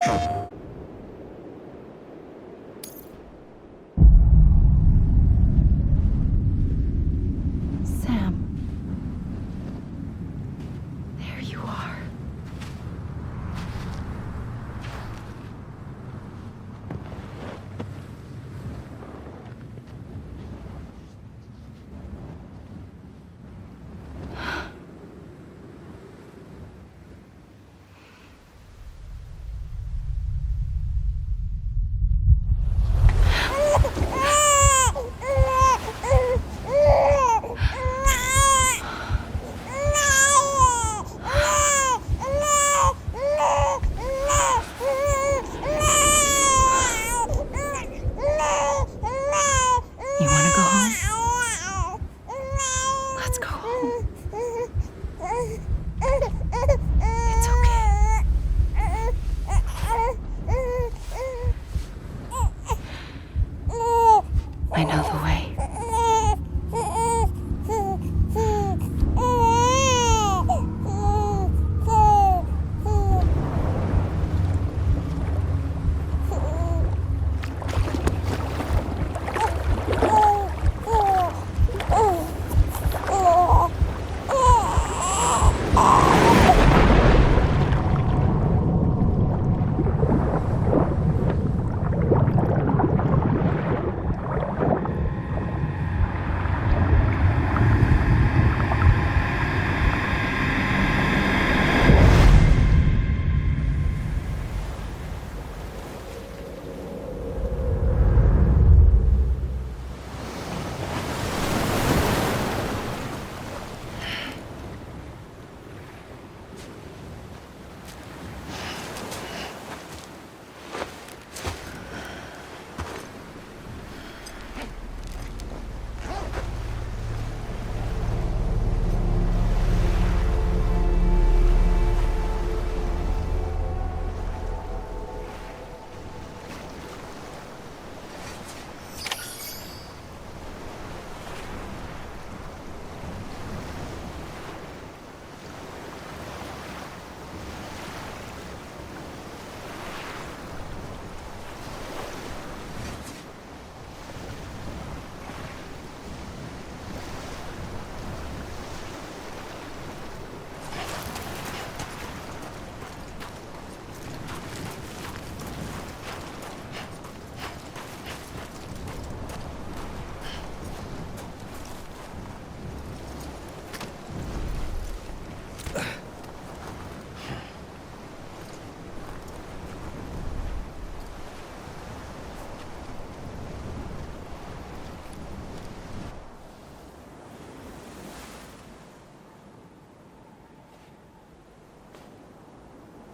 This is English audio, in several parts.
Sam. There you are. You want to go home? Let's go home. It's okay. I know the way.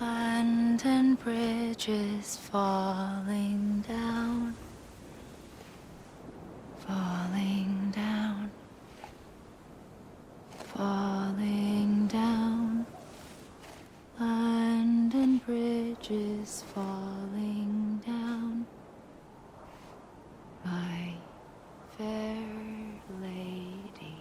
London Bridge is falling down, falling down, falling down. London Bridge is falling down, my fair lady.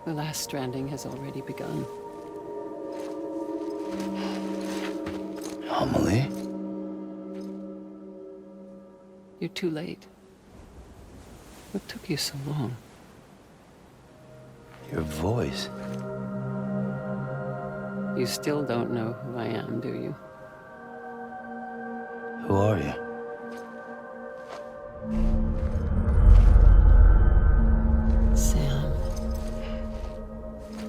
The last stranding has already begun. Amelie? You're too late. What took you so long? Your voice. You still don't know who I am, do you? Who are you? Sam.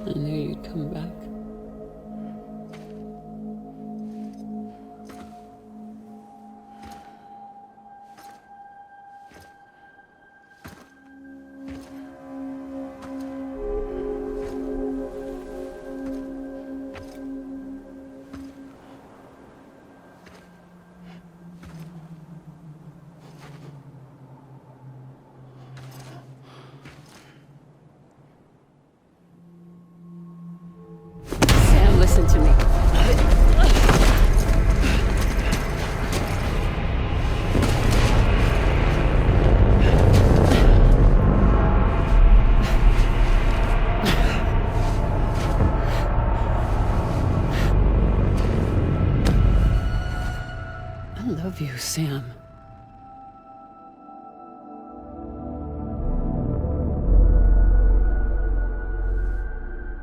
I knew you'd come back. Sam.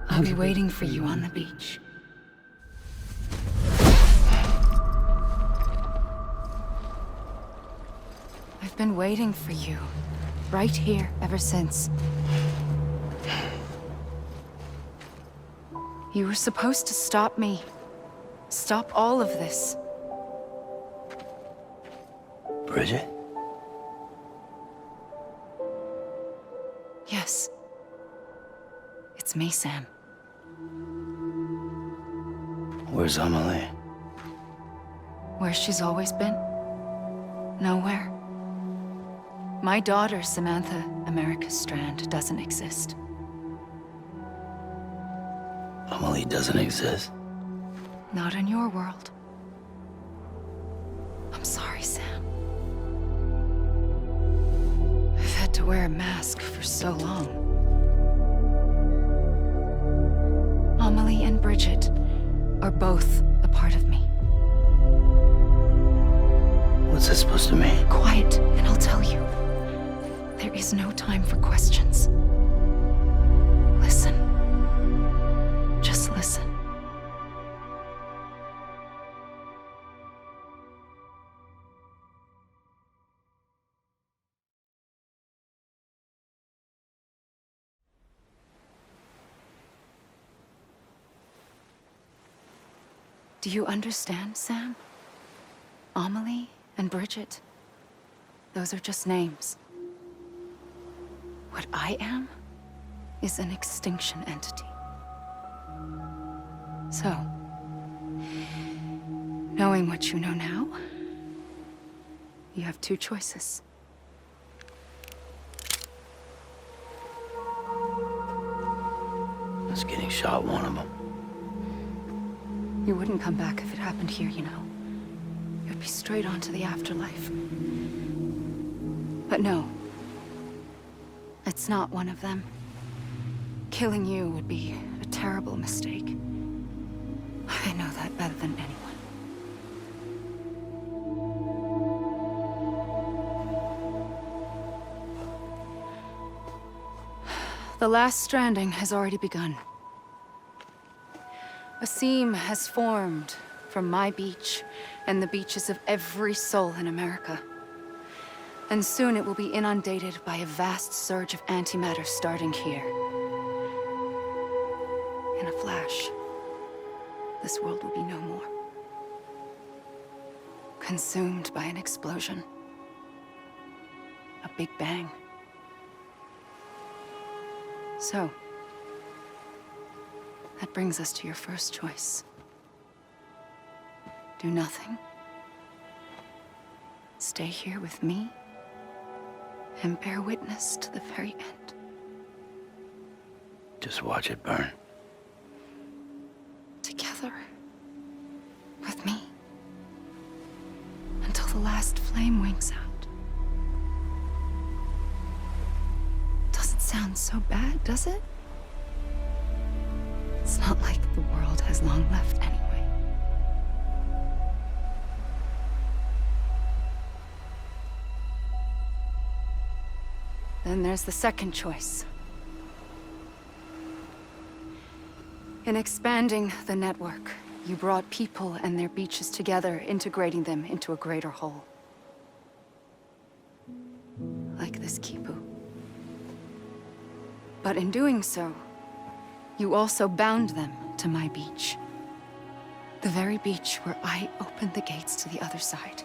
I'll be waiting for you on the beach. I've been waiting for you, right here, ever since. You were supposed to stop me. Stop all of this. Bridget? Yes. It's me, Sam. Where's Amelie? Where she's always been. Nowhere. My daughter, Samantha America Strand, doesn't exist. Amelie doesn't exist? Not in your world. I'm sorry, Sam. I've had to wear a mask for so long. Amelie and Bridget are both a part of me. What's that supposed to mean? Quiet, and I'll tell you. There is no time for questions. Listen. Just listen. Do you understand, Sam? Amelie and Bridget, those are just names. What I am is an extinction entity. So, knowing what you know now, you have two choices. Is getting shot one of them? You wouldn't come back if it happened here, you know. You'd be straight on to the afterlife. But no. It's not one of them. Killing you would be a terrible mistake. I know that better than anyone. The last stranding has already begun. A seam has formed from my beach and the beaches of every soul in America. And soon it will be inundated by a vast surge of antimatter starting here. In a flash, this world will be no more. Consumed by an explosion. A big bang. So, that brings us to your first choice. Do nothing. Stay here with me and bear witness to the very end. Just watch it burn. Together. With me. Until the last flame winks out. Doesn't sound so bad, does it? It's not like the world has long left anyway. Then there's the second choice. In expanding the network, you brought people and their beaches together, integrating them into a greater whole. Like this Kipu. But in doing so, you also bound them to my beach. The very beach where I opened the gates to the other side.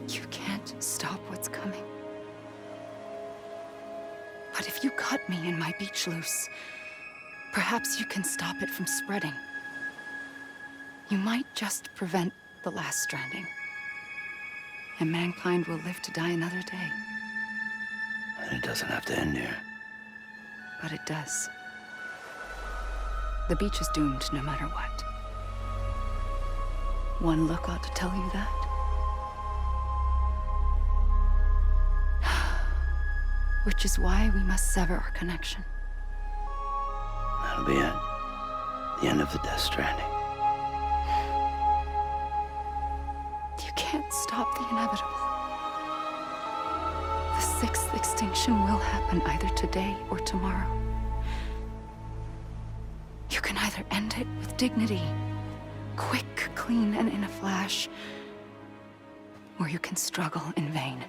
You can't stop what's coming. But if you cut me and my beach loose, perhaps you can stop it from spreading. You might just prevent the last stranding. And mankind will live to die another day. And it doesn't have to end here. But it does. The beach is doomed no matter what. One look ought to tell you that. Which is why we must sever our connection. That'll be it. The end of the Death Stranding. can't stop the inevitable. The sixth extinction will happen either today or tomorrow. You can either end it with dignity, quick, clean, and in a flash, or you can struggle in vain,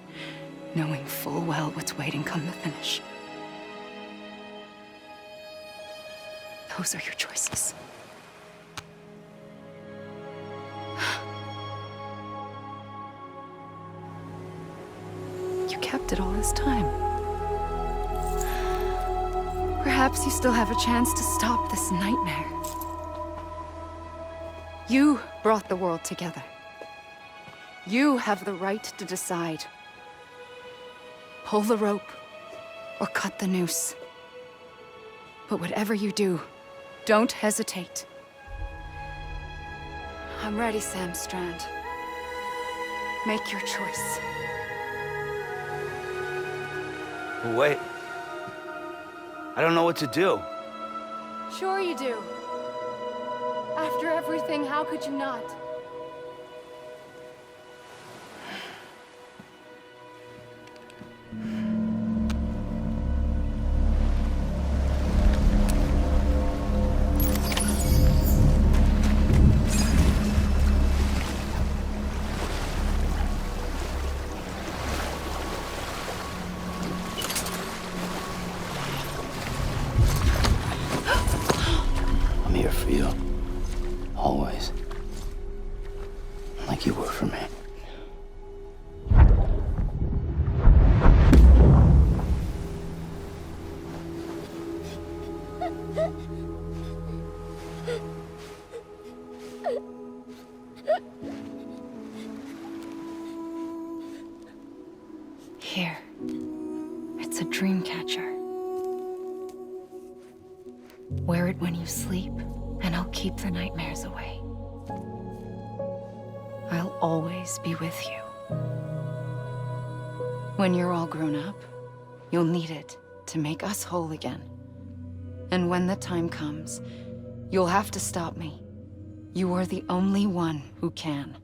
knowing full well what's waiting come the finish. Those are your choices. You kept it all this time. Perhaps you still have a chance to stop this nightmare. You brought the world together. You have the right to decide. Pull the rope or cut the noose. But whatever you do, don't hesitate. I'm ready, Sam Strand. Make your choice. Wait. I don't know what to do. Sure you do. After everything, how could you not? I'm here for you. Always. Like you were for me. Here. It's a dream catcher. Wear it when you sleep, and I'll keep the nightmares away. I'll always be with you. When you're all grown up, you'll need it to make us whole again. And when the time comes, you'll have to stop me. You are the only one who can.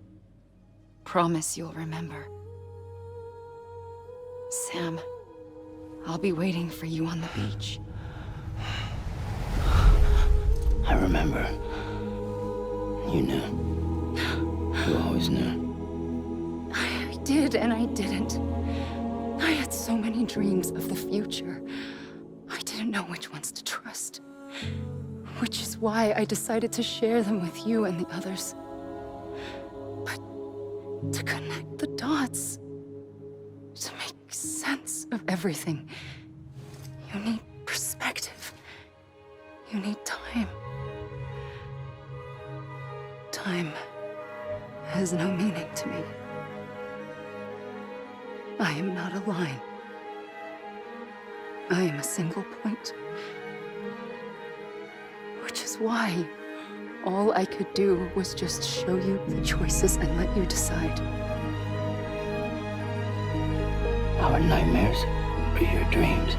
Promise you'll remember. Sam, I'll be waiting for you on the beach. I remember. You knew. You always knew. I did and I didn't. I had so many dreams of the future. I didn't know which ones to trust. Which is why I decided to share them with you and the others. But to connect the dots, to make sense of everything, you need perspective. You need time. Time has no meaning to me. I am not a line. I am a single point. Which is why all I could do was just show you the choices and let you decide. Our nightmares are your dreams.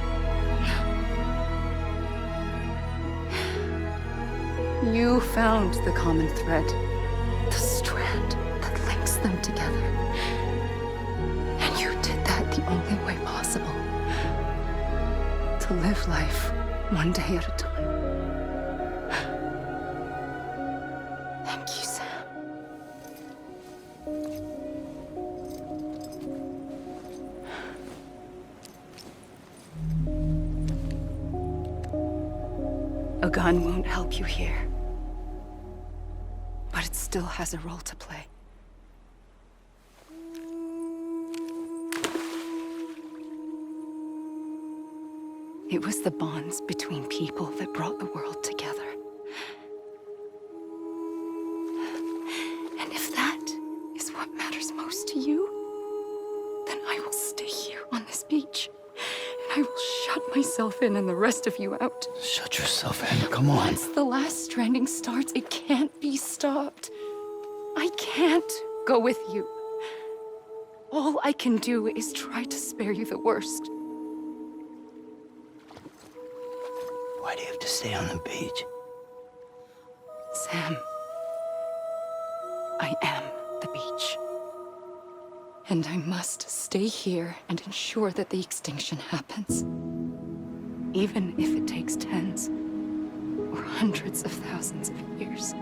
You found the common thread, the strand that links them together. And you did that the only way possible. To live life one day at a time. Thank you, Sam. A gun won't help you here. But it still has a role to play. It was the bonds between people that brought the world together. And if that is what matters most to you, then I will stay here on this beach. And I will shut myself in and the rest of you out. Shut yourself in. Come on. Once the last stranding starts, it can't be stopped. I can't go with you. All I can do is try to spare you the worst. Why do you have to stay on the beach? Sam, I am the beach. And I must stay here and ensure that the extinction happens. Even if it takes tens or hundreds of thousands of years.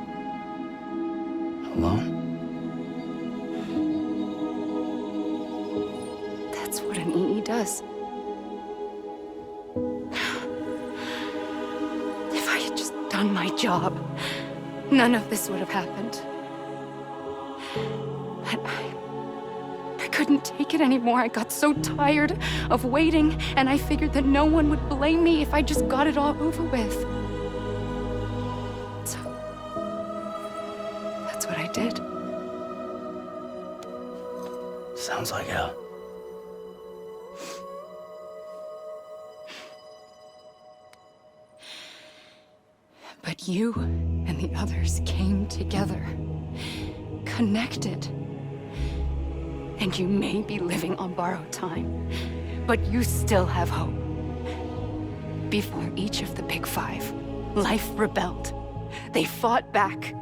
Alone? That's what an EE does. If I had just done my job, none of this would have happened. But I couldn't take it anymore. I got so tired of waiting, and I figured that no one would blame me if I just got it all over with. So, that's what I did. Sounds like hell. But you and the others came together, connected. And you may be living on borrowed time, but you still have hope. Before each of the Big Five, life rebelled. They fought back,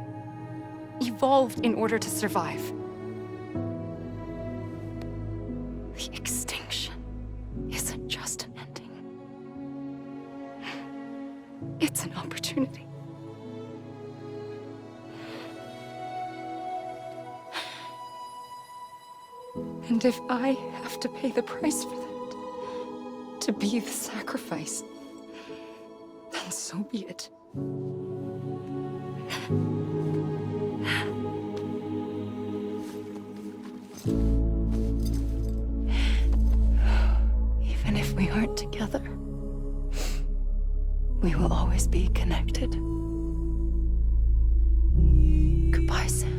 evolved in order to survive. The extinction isn't just an ending. It's an opportunity. And if I have to pay the price for that, to be the sacrifice, then so be it. Even if we aren't together, we will always be connected. Goodbye, Sam.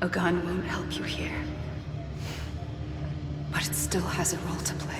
A gun won't help you here, but it still has a role to play.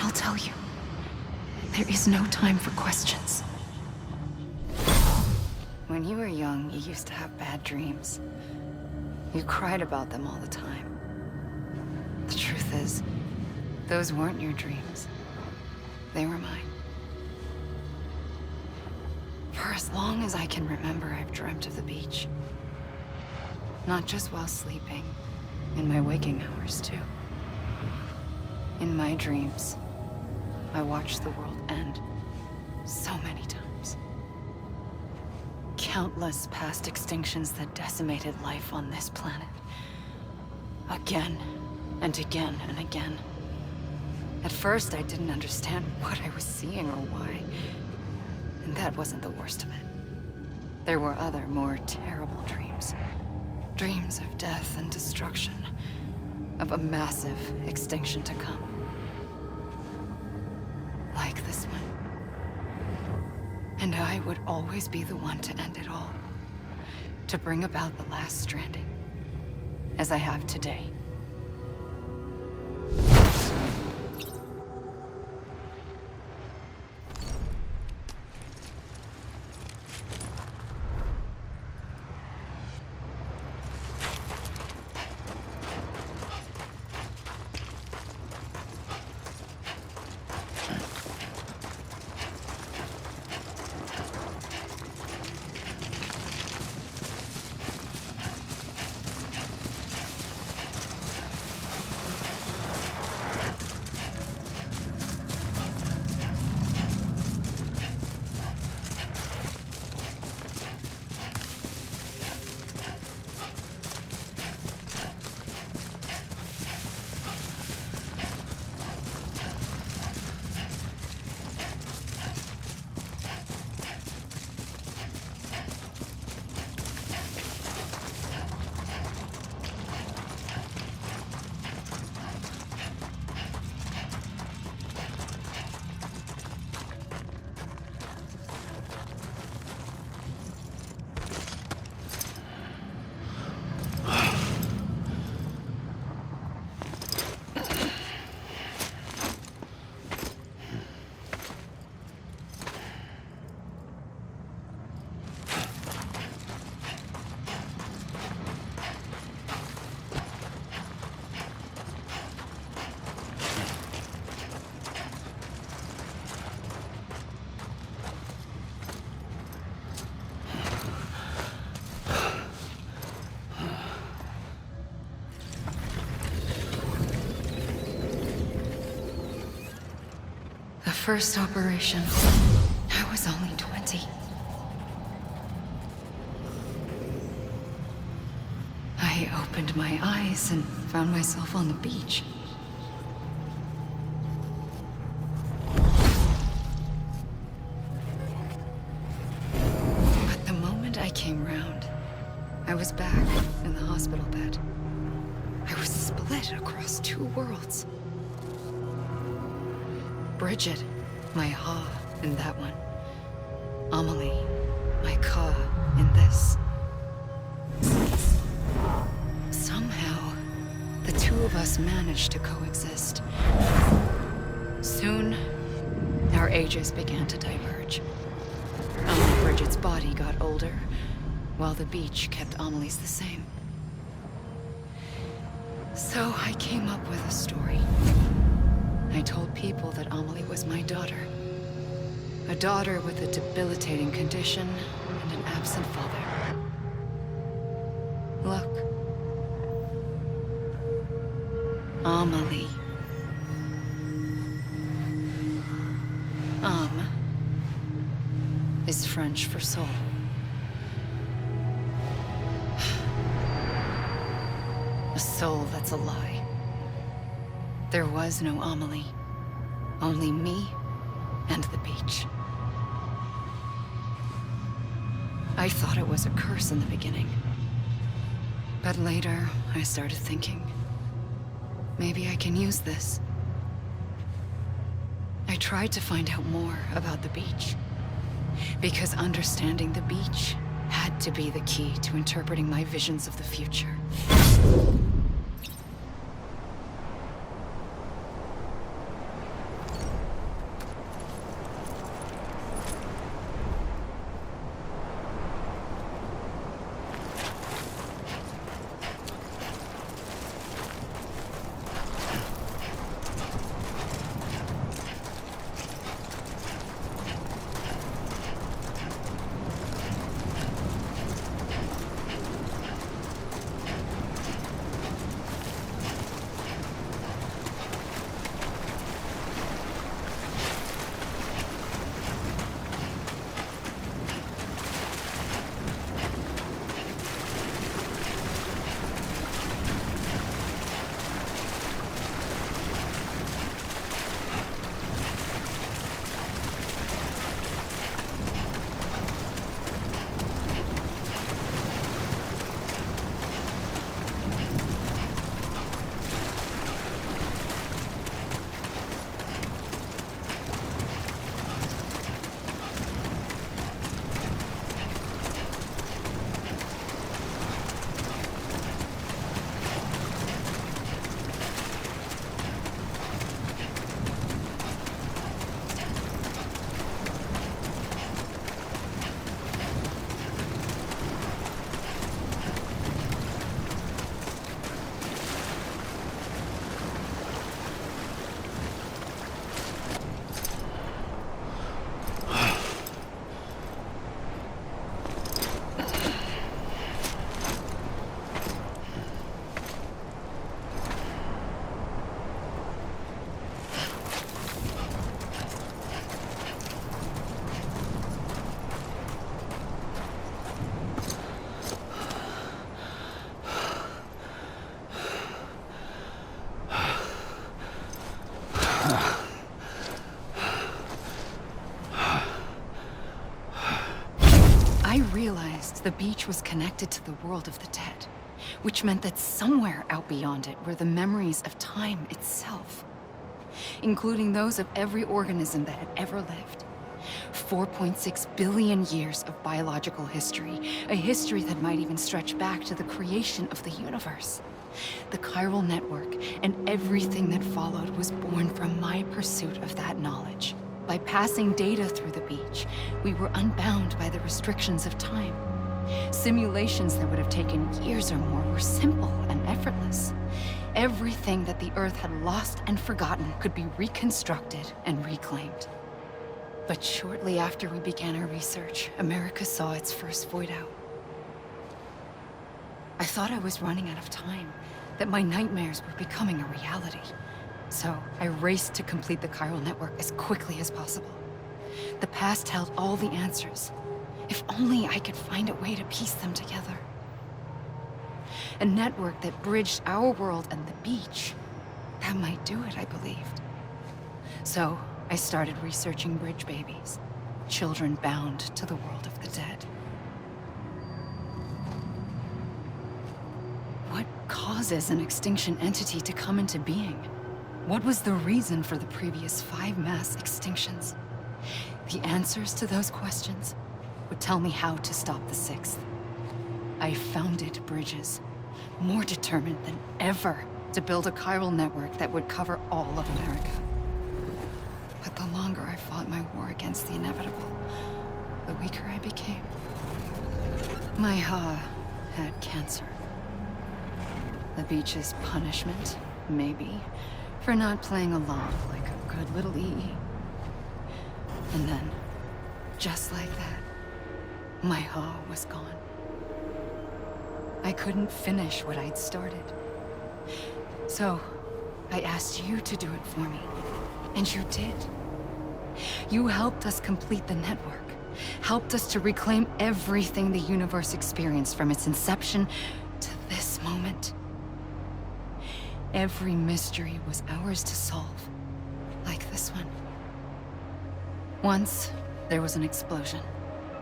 I'll tell you. There is no time for questions. When you were young, you used to have bad dreams. You cried about them all the time. The truth is, those weren't your dreams. They were mine. For as long as I can remember, I've dreamt of the beach. Not just while sleeping, in my waking hours too. In my dreams, I watched the world end so many times. Countless past extinctions that decimated life on this planet. Again, and again, and again. At first, I didn't understand what I was seeing or why. And that wasn't the worst of it. There were other, more terrible dreams. Dreams of death and destruction. Of a massive extinction to come. Like this one. And I would always be the one to end it all. To bring about the last stranding. As I have today. First operation, I was only 20. I opened my eyes and found myself on the beach. But the moment I came round, I was back in the hospital bed. I was split across two worlds. Bridget, my Ha in that one. Amelie, my Ka in this. Somehow, the two of us managed to coexist. Soon, our ages began to diverge. Bridget's body got older, while the beach kept Amelie's the same. So I came up with a story. I told people that Amelie was my daughter. A daughter with a debilitating condition and an absent father. Look. Amelie. Is French for soul. A soul that's a lie. There was no Amelie. Only me and the beach. I thought it was a curse in the beginning. But later, I started thinking, maybe I can use this. I tried to find out more about the beach. Because understanding the beach had to be the key to interpreting my visions of the future. I realized the beach was connected to the world of the dead, which meant that somewhere out beyond it were the memories of time itself, including those of every organism that had ever lived. 4.6 billion years of biological history, a history that might even stretch back to the creation of the universe. The chiral network and everything that followed was born from my pursuit of that knowledge. By passing data through the beach, we were unbound by the restrictions of time. Simulations that would have taken years or more were simple and effortless. Everything that the Earth had lost and forgotten could be reconstructed and reclaimed. But shortly after we began our research, America saw its first void out. I thought I was running out of time, that my nightmares were becoming a reality. So I raced to complete the chiral network as quickly as possible. The past held all the answers. If only I could find a way to piece them together. A network that bridged our world and the beach. That might do it, I believed. So I started researching bridge babies, children bound to the world of the dead. What causes an extinction entity to come into being? What was the reason for the previous 5 mass extinctions? The answers to those questions would tell me how to stop the 6th. I founded bridges, more determined than ever to build a chiral network that would cover all of America. But the longer I fought my war against the inevitable, the weaker I became. My Ha had cancer. The beach's punishment, maybe, for not playing along like a good little EE. And then, just like that, my Ha was gone. I couldn't finish what I'd started. So, I asked you to do it for me. And you did. You helped us complete the network. Helped us to reclaim everything the universe experienced from its inception to this moment. Every mystery was ours to solve. Like this one. Once, there was an explosion.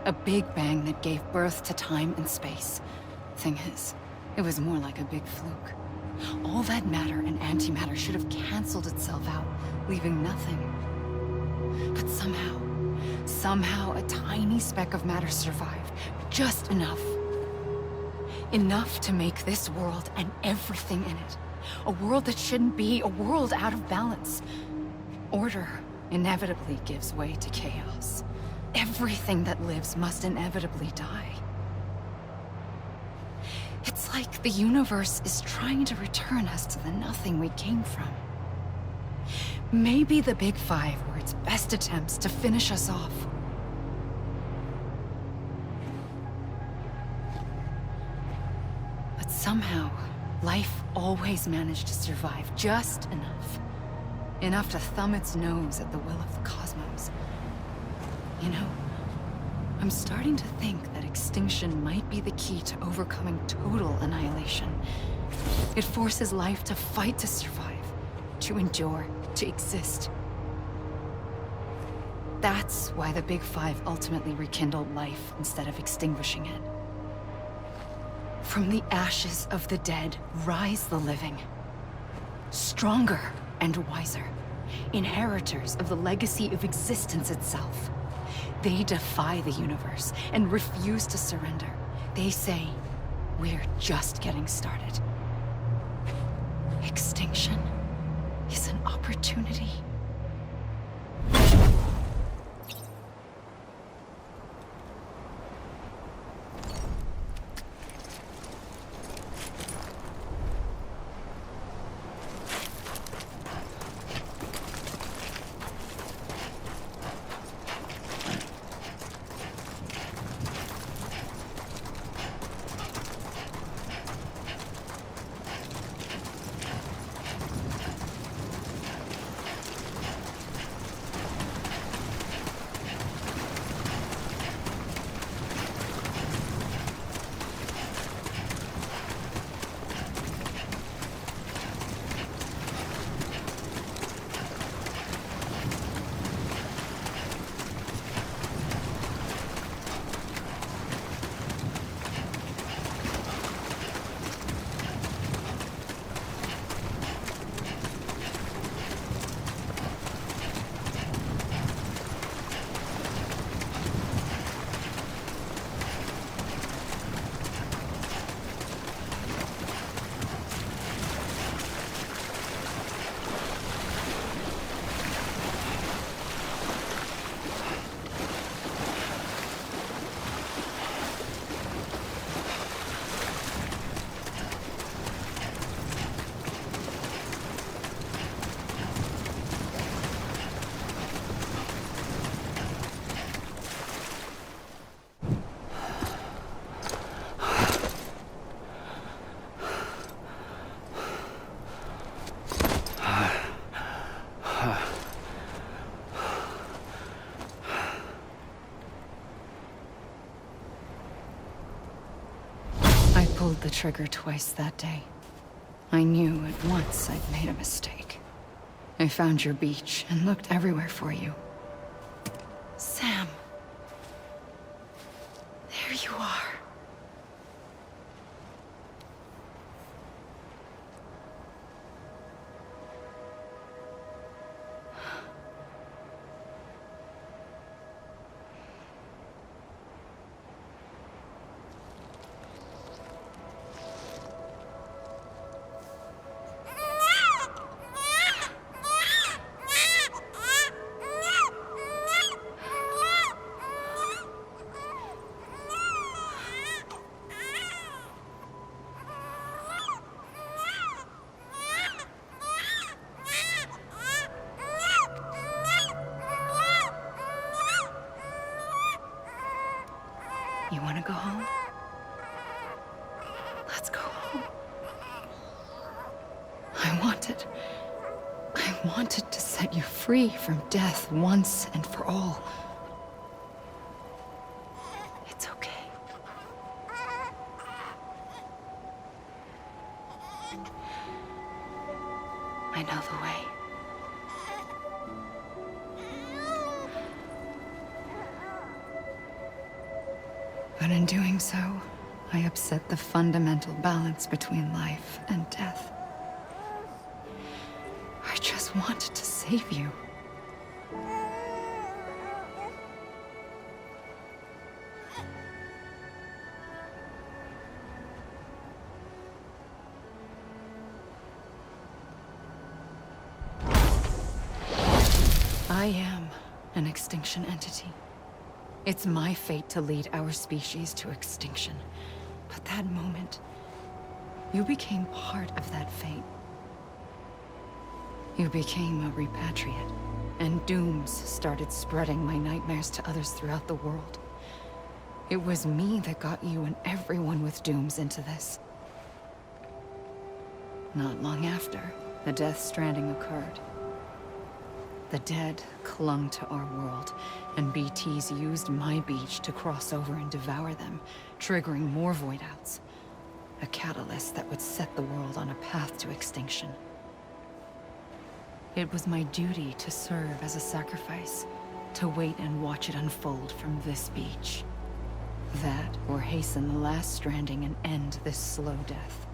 A big bang that gave birth to time and space. Thing is, it was more like a big fluke. All that matter and antimatter should have canceled itself out, leaving nothing. But somehow a tiny speck of matter survived. Just enough. Enough to make this world and everything in it. A world that shouldn't be, a world out of balance. Order inevitably gives way to chaos. Everything that lives must inevitably die. It's like the universe is trying to return us to the nothing we came from. Maybe the Big Five were its best attempts to finish us off. But somehow, life always managed to survive just enough. Enough to thumb its nose at the will of the cosmos. You know, I'm starting to think that extinction might be the key to overcoming total annihilation. It forces life to fight to survive, to endure, to exist. That's why the Big Five ultimately rekindled life instead of extinguishing it. From the ashes of the dead rise the living. Stronger and wiser. Inheritors of the legacy of existence itself. They defy the universe and refuse to surrender. They say, we're just getting started. Extinction is an opportunity. pulled the trigger twice that day. I knew at once I'd made a mistake. I found your beach and looked everywhere for you. Sam. There you are. You want to go home? Let's go home. I wanted to set you free from death once and for all. It's okay. I know the way. But in doing so, I upset the fundamental balance between life and death. I just wanted to save you. I am an extinction entity. It's my fate to lead our species to extinction. But that moment, you became part of that fate. You became a repatriate, and dooms started spreading my nightmares to others throughout the world. It was me that got you and everyone with dooms into this. Not long after, the Death Stranding occurred. The dead clung to our world, and BTs used my beach to cross over and devour them, triggering more void outs. A catalyst that would set the world on a path to extinction. It was my duty to serve as a sacrifice, to wait and watch it unfold from this beach. That, or hasten the last stranding and end this slow death.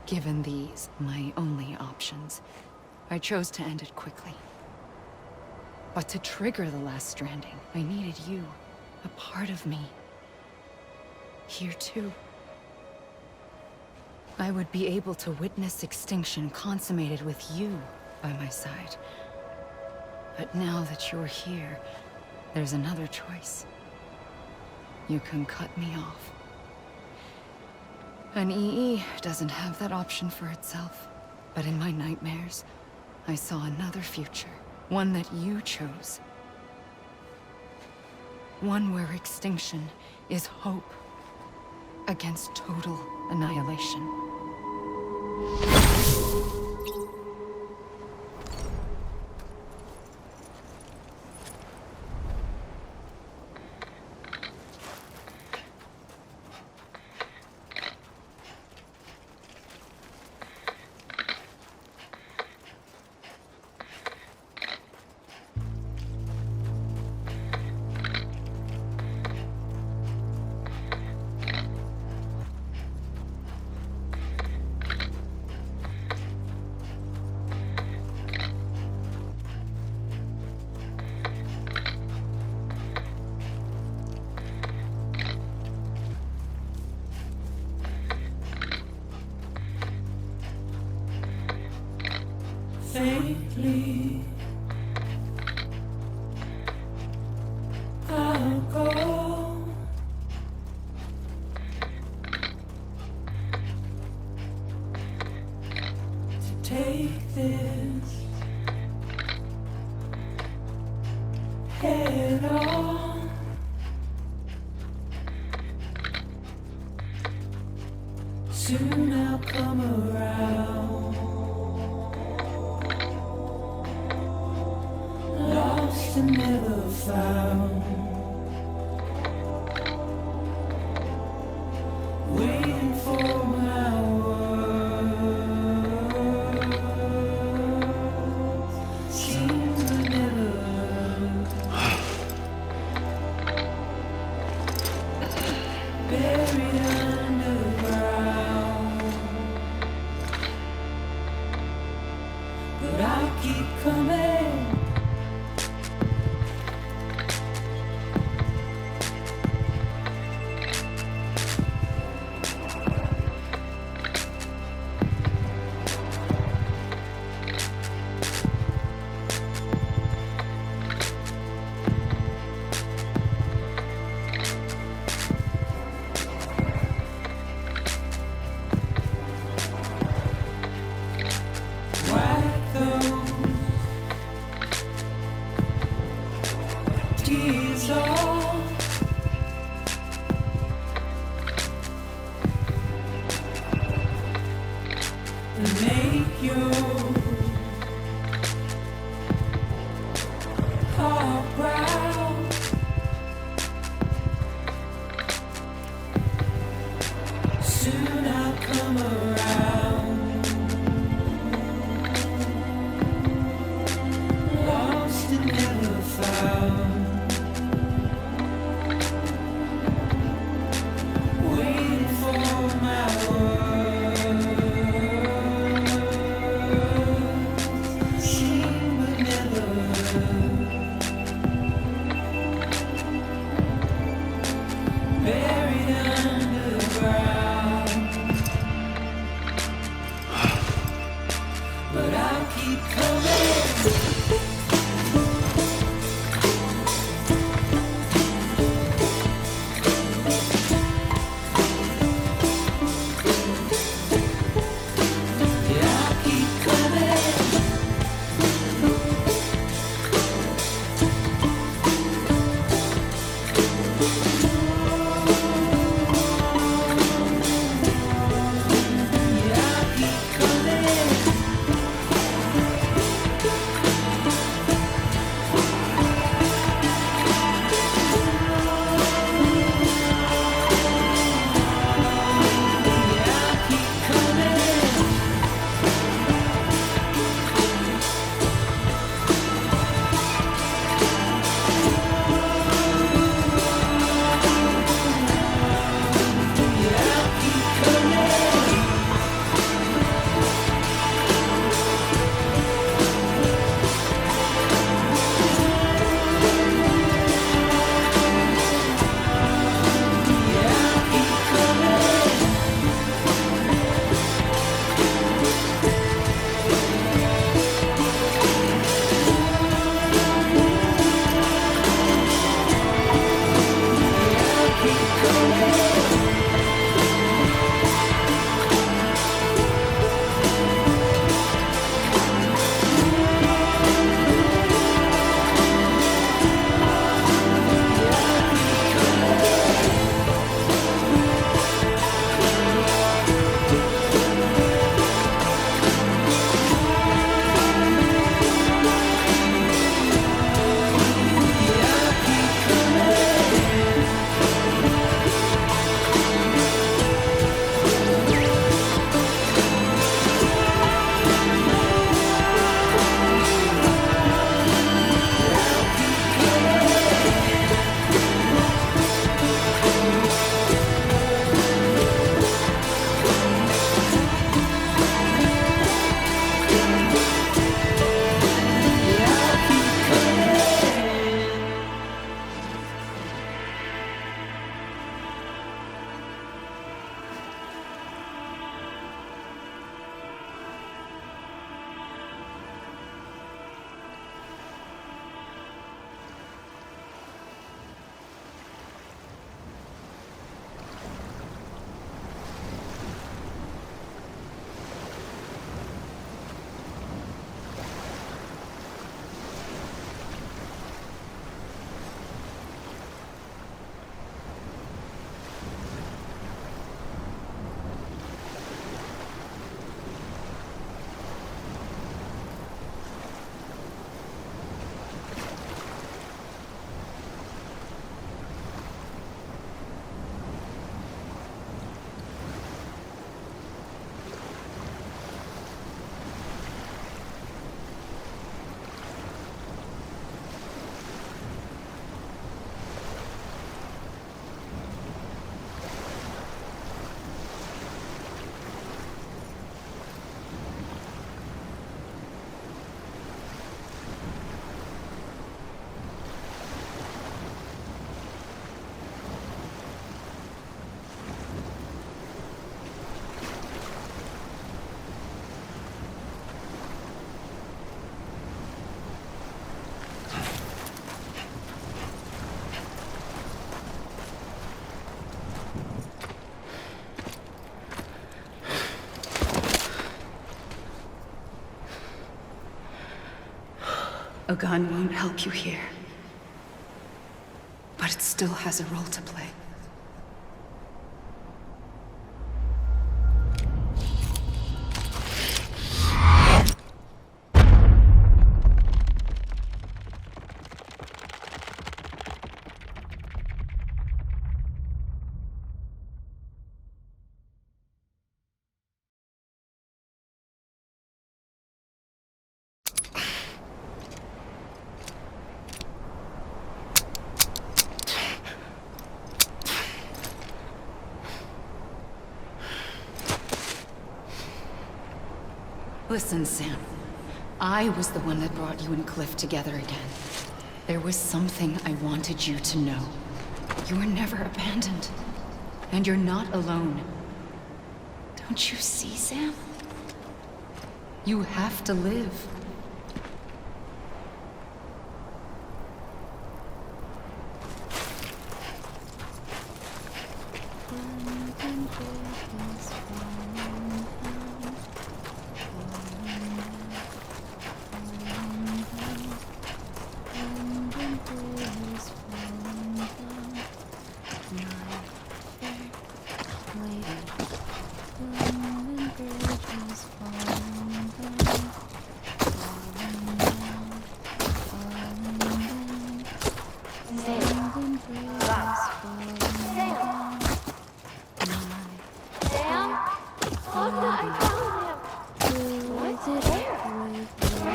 Given these, my only options, I chose to end it quickly. But to trigger the last stranding, I needed you, a part of me. Here too. I would be able to witness extinction consummated with you by my side. But now that you're here, there's another choice. You can cut me off. An EE doesn't have that option for itself. But in my nightmares, I saw another future. One that you chose. One where extinction is hope against total annihilation. Faintly, I'll go to take this head on. Soon I'll come around. Lost and never found. dissolve. And make your heart proud. Soon I'll come around. Lost and never found. Waiting for my words. Seen but never heard. Buried underground. But I'll keep coming. A gun won't help you here. but it still has a role to play. Listen, Sam. I was the one that brought you and Cliff together again. There was something I wanted you to know. You were never abandoned. And you're not alone. Don't you see, Sam? You have to live.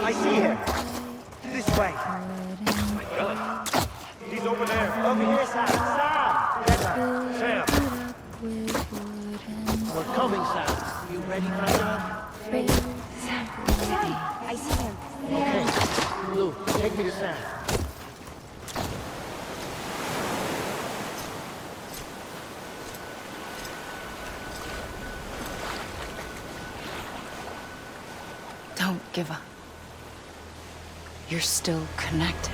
I see him. This way. Oh my God. He's over there. Over here, Sam. Sam. Sam. We're coming, Sam. You ready, my son? Sam, I see him. Okay. Blue, take me to Sam. Don't give up. You're still connected.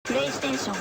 PlayStation